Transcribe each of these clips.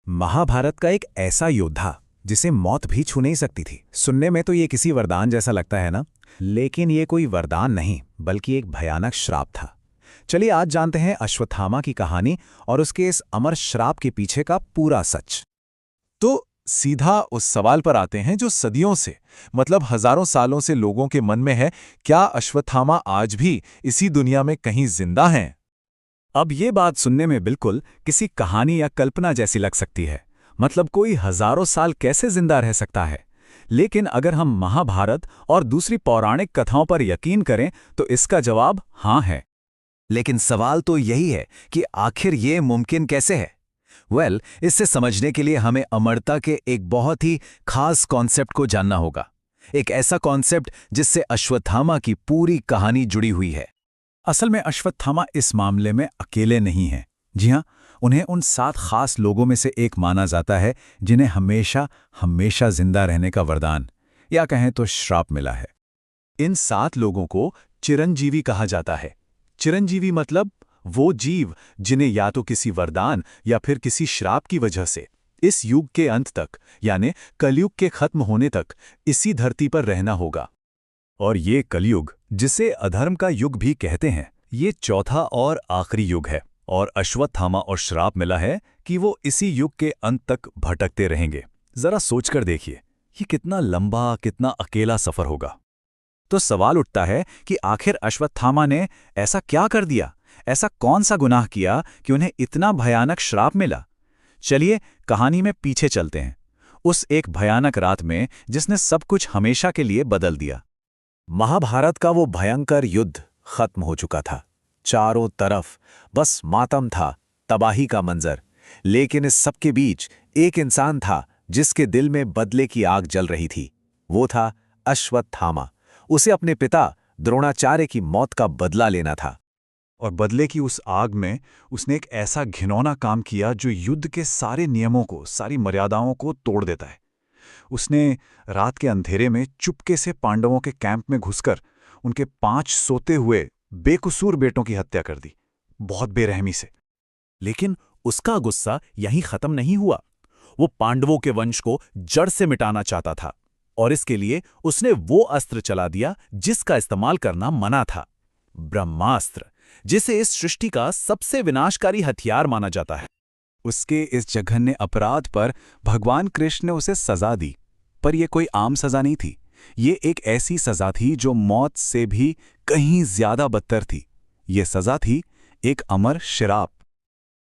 महाभारत का एक ऐसा योद्धा जिसे मौत भी छू नहीं सकती थी। सुनने में तो ये किसी वरदान जैसा लगता है ना, लेकिन ये कोई वरदान नहीं बल्कि एक भयानक श्राप था। चलिए आज जानते हैं अश्वत्थामा की कहानी और उसके इस अमर श्राप के पीछे का पूरा सच। तो सीधा उस सवाल पर आते हैं जो सदियों से मतलब हजारों सालों से लोगों के मन में है, क्या अश्वत्थामा आज भी इसी दुनिया में कहीं जिंदा हैं? अब ये बात सुनने में बिल्कुल किसी कहानी या कल्पना जैसी लग सकती है। मतलब कोई हजारों साल कैसे जिंदा रह सकता है? लेकिन अगर हम महाभारत और दूसरी पौराणिक कथाओं पर यकीन करें तो इसका जवाब हाँ है। लेकिन सवाल तो यही है कि आखिर ये मुमकिन कैसे है? इससे समझने के लिए हमें अमरता के एक बहुत ही खास कॉन्सेप्ट को जानना होगा। एक ऐसा कॉन्सेप्ट जिससे अश्वत्थामा की पूरी कहानी जुड़ी हुई है। असल में अश्वत्थामा इस मामले में अकेले नहीं हैं। जी हाँ, उन्हें उन 7 खास लोगों में से एक माना जाता है जिन्हें हमेशा हमेशा जिंदा रहने का वरदान या कहें तो श्राप मिला है। इन 7 लोगों को चिरंजीवी कहा जाता है। चिरंजीवी मतलब वो जीव जिन्हें या तो किसी वरदान या फिर किसी श्राप की वजह से इस युग के अंत तक यानी कलयुग के खत्म होने तक इसी धरती पर रहना होगा। और ये कलयुग, जिसे अधर्म का युग भी कहते हैं, ये चौथा और आखिरी युग है। और अश्वत्थामा और श्राप मिला है कि वो इसी युग के अंत तक भटकते रहेंगे। जरा सोचकर देखिए, ये कितना लंबा, कितना अकेला सफर होगा। तो सवाल उठता है कि आखिर अश्वत्थामा ने ऐसा क्या कर दिया, ऐसा कौन सा गुनाह किया कि उन्हें इतना भयानक श्राप मिला? चलिए कहानी में पीछे चलते हैं, उस एक भयानक रात में जिसने सब कुछ हमेशा के लिए बदल दिया। महाभारत का वो भयंकर युद्ध खत्म हो चुका था। चारों तरफ बस मातम था, तबाही का मंजर। लेकिन इस सबके बीच एक इंसान था जिसके दिल में बदले की आग जल रही थी। वो था अश्वत्थामा। उसे अपने पिता द्रोणाचार्य की मौत का बदला लेना था। और बदले की उस आग में उसने एक ऐसा घिनौना काम किया जो युद्ध के सारे नियमों को, सारी मर्यादाओं को तोड़ देता है। उसने रात के अंधेरे में चुपके से पांडवों के कैंप में घुसकर उनके 5 सोते हुए बेकसूर बेटों की हत्या कर दी, बहुत बेरहमी से। लेकिन उसका गुस्सा यहीं खत्म नहीं हुआ। वो पांडवों के वंश को जड़ से मिटाना चाहता था और इसके लिए उसने वो अस्त्र चला दिया जिसका इस्तेमाल करना मना था, ब्रह्मास्त्र, जिसे इस सृष्टि का सबसे विनाशकारी हथियार माना जाता है। उसके इस जघन्य अपराध पर भगवान कृष्ण ने उसे सजा दी, पर यह कोई आम सजा नहीं थी। ये एक ऐसी सजा थी जो मौत से भी कहीं ज्यादा बदतर थी। ये सजा थी एक अमर श्राप।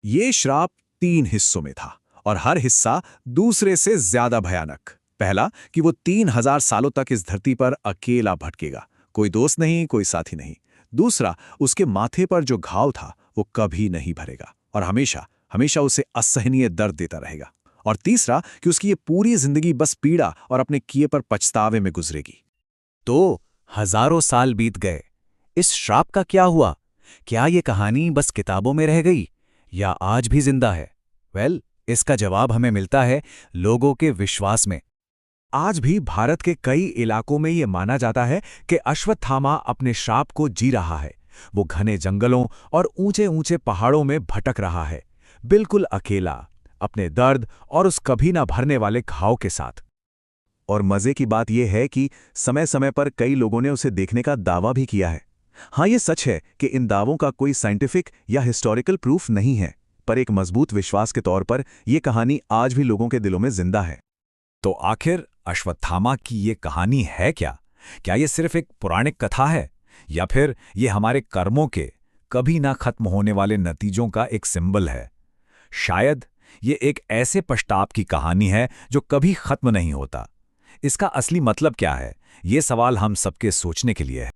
ये श्राप 3 हिस्सों में था और हर हिस्सा दूसरे से ज्यादा भयानक। पहला कि वो 3000 सालों तक इस धरती पर अकेला भटकेगा, कोई दोस्त नहीं, कोई साथी नहीं। दूसरा, उसके माथे पर जो घाव था वो कभी नहीं भरेगा और हमेशा हमेशा उसे असहनीय दर्द देता रहेगा। और तीसरा कि उसकी ये पूरी जिंदगी बस पीड़ा और अपने किए पर पछतावे में गुजरेगी। तो हजारों साल बीत गए, इस श्राप का क्या हुआ? क्या ये कहानी बस किताबों में रह गई या आज भी जिंदा है? इसका जवाब हमें मिलता है लोगों के विश्वास में। आज भी भारत के कई इलाकों में ये माना जाता है कि अश्वत्थामा अपने श्राप को जी रहा है। वो घने जंगलों और ऊंचे ऊंचे पहाड़ों में भटक रहा है, बिल्कुल अकेला, अपने दर्द और उस कभी ना भरने वाले घाव के साथ। और मजे की बात यह है कि समय समय पर कई लोगों ने उसे देखने का दावा भी किया है। हाँ, ये सच है कि इन दावों का कोई साइंटिफिक या हिस्टोरिकल प्रूफ नहीं है, पर एक मजबूत विश्वास के तौर पर यह कहानी आज भी लोगों के दिलों में जिंदा है। तो आखिर अश्वत्थामा की ये कहानी है क्या? क्या ये सिर्फ एक पौराणिक कथा है या फिर ये हमारे कर्मों के कभी ना खत्म होने वाले नतीजों का एक सिंबल है? शायद ये एक ऐसे पश्चाताप की कहानी है जो कभी खत्म नहीं होता। इसका असली मतलब क्या है? ये सवाल हम सबके सोचने के लिए है।